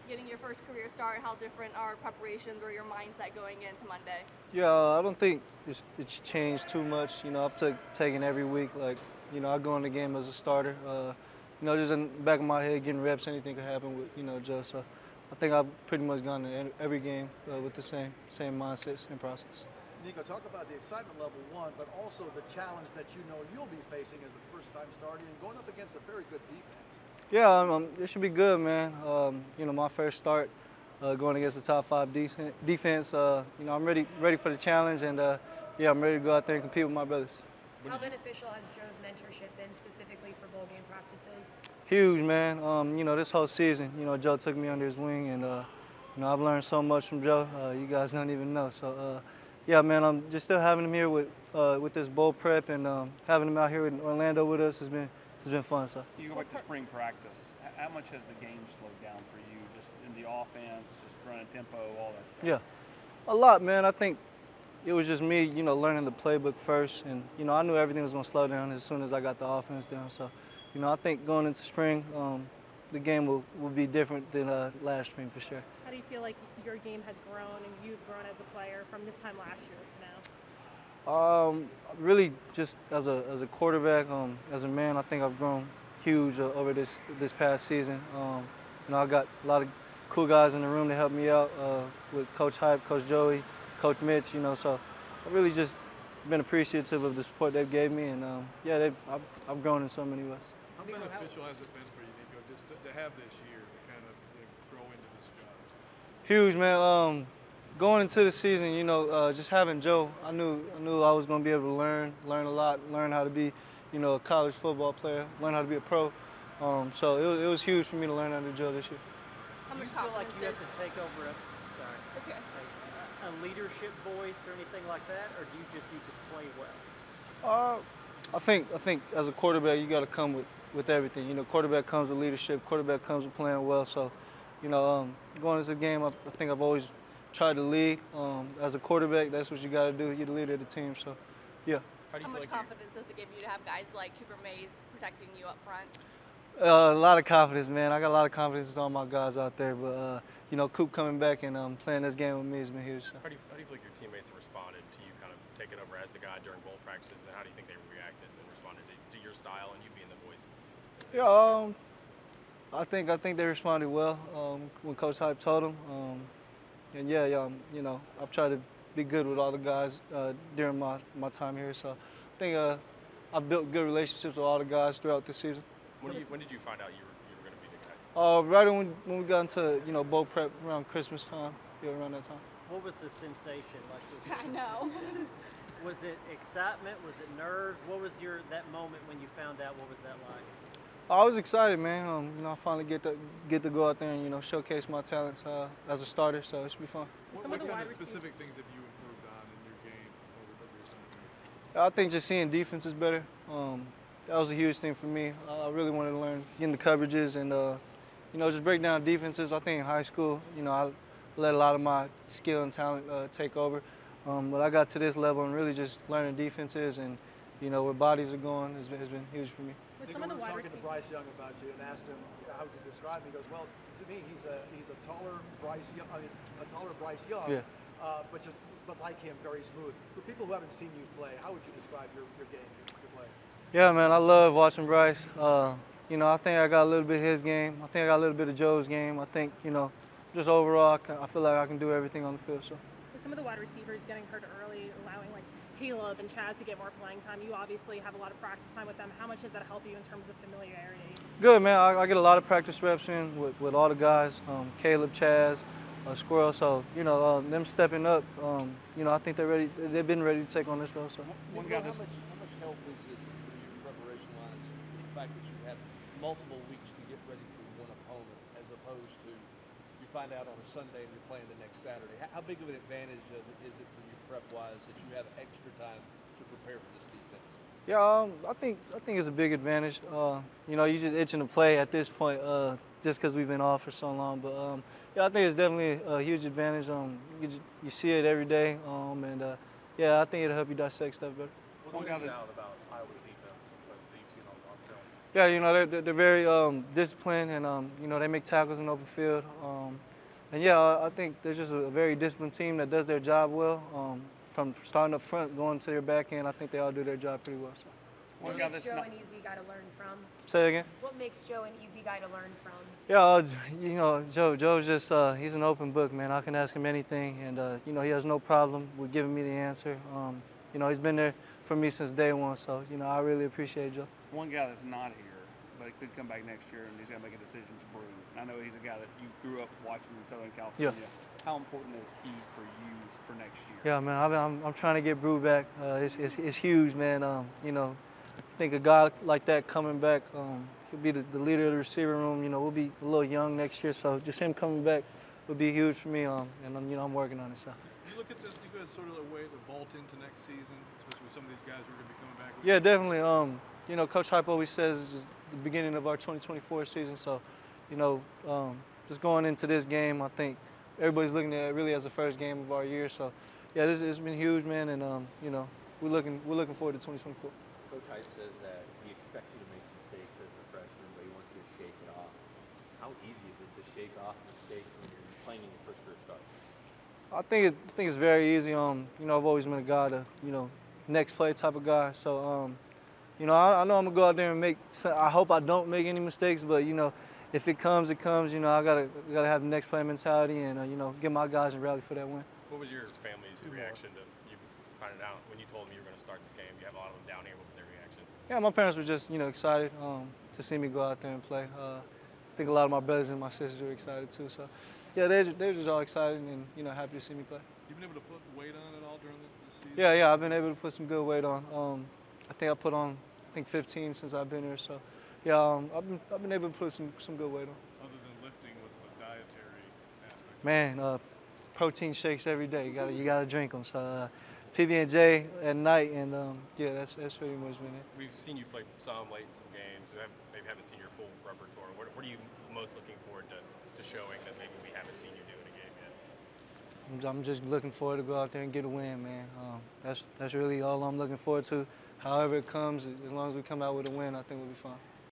getting your first career start, how different are preparations or your mindset going into Monday? Yeah, I don't think it's changed too much. I've taken every week. Like, I go in the game as a starter. Just in the back of my head, getting reps, anything could happen with, Joe. So I think I've pretty much gone to every game with the same mindset, same process. Nico, talk about the excitement level, one, but also the challenge that you know you'll be facing as a first-time starter and going up against a very good defense. Yeah, it should be good, man. My first start going against the top five defense. I'm ready for the challenge, and yeah, I'm ready to go out there and compete with my brothers. How beneficial has Joe's mentorship been specifically for bowl game practices? Huge, man. This whole season, Joe took me under his wing, and I've learned so much from Joe. You guys don't even know. So, yeah, man, I'm just still having him here with this bowl prep, and having him out here in Orlando with us has been fun. So. You go back to spring practice. How much has the game slowed down for you, just in the offense, just running tempo, all that stuff? Yeah, a lot, man. I think it was just me, learning the playbook first, and I knew everything was going to slow down as soon as I got the offense down. So, I think going into spring, the game will be different than last spring for sure. How do you feel like your game has grown and you've grown as a player from this time last year to now? Really, just as a quarterback, as a man, I think I've grown huge over this past season. I got a lot of cool guys in the room to help me out with Coach Hype, Coach Joey, Coach Mitch. So I've really just been appreciative of the support they've gave me, and yeah, I've grown in so many ways. How beneficial has it been for you, Nico, just to have this year to kind of grow into this job? Huge, man. Going into the season, just having Joe, I knew I was going to be able to learn a lot, learn how to be, a college football player, learn how to be a pro. So it was huge for me to learn under Joe this year. How Do much you feel like confidence you does have to take over That's okay. a leadership voice or anything like that, or do you just need to play well? I think as a quarterback, you got to come with everything. Quarterback comes with leadership. Quarterback comes with playing well. So, going into the game, I think I've always tried to lead. As a quarterback, that's what you got to do. You're the leader of the team. So, yeah. How much confidence does it give you to have guys like Cooper Mays protecting you up front? A lot of confidence, man. I got a lot of confidence in all my guys out there. But, Coop coming back and playing this game with me has been huge. So. How do you feel like your teammates have responded to you kind of taking over as the guy during bowl practices, and how do you think they reacted and responded to your style and you being the voice? Yeah, I think they responded well when Coach Hype told them. And yeah, I've tried to be good with all the guys during my time here. So I think I've built good relationships with all the guys throughout the season. When did you find out you were going to be the guy? Right when we got into bowl prep around Christmas time, around that time. What was the sensation? Like, I know. Was it excitement? Was it nerves? What was that moment when you found out? What was that like? I was excited, man. I finally get to go out there and showcase my talents as a starter. So it should be fun. What kind of specific things have you improved on in your game over recent years? I think just seeing defense is better. That was a huge thing for me. I really wanted to learn getting the coverages and just break down defenses. I think in high school, I let a lot of my skill and talent take over. But I got to this level and really just learning defenses and where bodies are going has been huge for me. With some of the wide receivers. Talking to Bryce Young about you and asked him how would you describe him. He goes, well, to me he's a taller Bryce Young. Yeah. But like him, very smooth. For people who haven't seen you play, how would you describe your game, your play? Yeah, man, I love watching Bryce. I think I got a little bit of his game. I think I got a little bit of Joe's game. I think, just overall, I feel like I can do everything on the field. So. With some of the wide receivers getting hurt early, allowing like Caleb and Chaz to get more playing time, you obviously have a lot of practice time with them. How much does that help you in terms of familiarity? Good, man. I get a lot of practice reps in with all the guys, Caleb, Chaz, Squirrel. So, them stepping up, I think they're ready. They've been ready to take on this role. So. How much help is it for your preparation lines, the fact that you have multiple weeks to get ready for one opponent, as opposed to you find out on a Sunday and you're playing the next Saturday? How big of an advantage is it for you prep-wise that you have extra time to prepare for this defense? Yeah, I think it's a big advantage. You just itching to play at this point, just because we've been off for so long. But yeah, I think it's definitely a huge advantage. You see it every day, and yeah, I think it'll help you dissect stuff better. What stands out about Iowa's defense that you've seen on film? Yeah, they're very disciplined, and they make tackles in the open field. And yeah, I think there's just a very disciplined team that does their job well. From starting up front, going to their back end, I think they all do their job pretty well. So. What makes Joe an easy guy to learn from? Say it again. What makes Joe an easy guy to learn from? Yeah, Joe's just he's an open book, man. I can ask him anything, and he has no problem with giving me the answer. He's been there for me since day one, so I really appreciate Joe. One guy that's not here, but could come back next year, and he's got to make a decision to Brew. I know he's a guy that you grew up watching in Southern California. Yeah. How important is he for you for next year? Yeah, man, I'm trying to get Brew back. It's huge, man. I think a guy like that coming back, he'll be the leader of the receiver room. We'll be a little young next year, so just him coming back would be huge for me. And I'm working on it. So. You look at this, you guys sort of a way to vault into next season, especially with some of these guys who are going to be coming back. Yeah, definitely. Coach Hype always says this is the beginning of our 2024 season. So, just going into this game, I think everybody's looking at it really as the first game of our year. So, yeah, it's been huge, man, and we're looking forward to 2024. Coach Hype says that he expects you to make mistakes as a freshman, but he wants you to shake it off. How easy is it to shake off mistakes when you're playing in your first career start? I think it's very easy. I've always been a guy to, next play type of guy. So, I know I'm gonna go out there and I hope I don't make any mistakes, but if it comes, it comes. I gotta have the next play mentality and get my guys and rally for that win. What was your family's reaction to you finding out when you told them you were going to start this game? You have a lot of them down here. What was their reaction? Yeah, my parents were just excited to see me go out there and play. I think a lot of my brothers and my sisters were excited too. So, yeah, they're just all excited and happy to see me play. You've been able to put weight on at all during this season? Yeah, I've been able to put some good weight on. I think I put on 15 since I've been here. So, yeah, I've been able to put some good weight on. Other than lifting, what's the dietary aspect? Man, protein shakes every day. You gotta drink them. So PB&J at night, and yeah, that's pretty much been it. We've seen you play some late in some games. Maybe haven't seen your full repertoire. What are you most looking forward to showing that maybe we haven't seen you do in a game yet? I'm just looking forward to go out there and get a win, man. That's really all I'm looking forward to. However it comes, as long as we come out with a win, I think we'll be fine.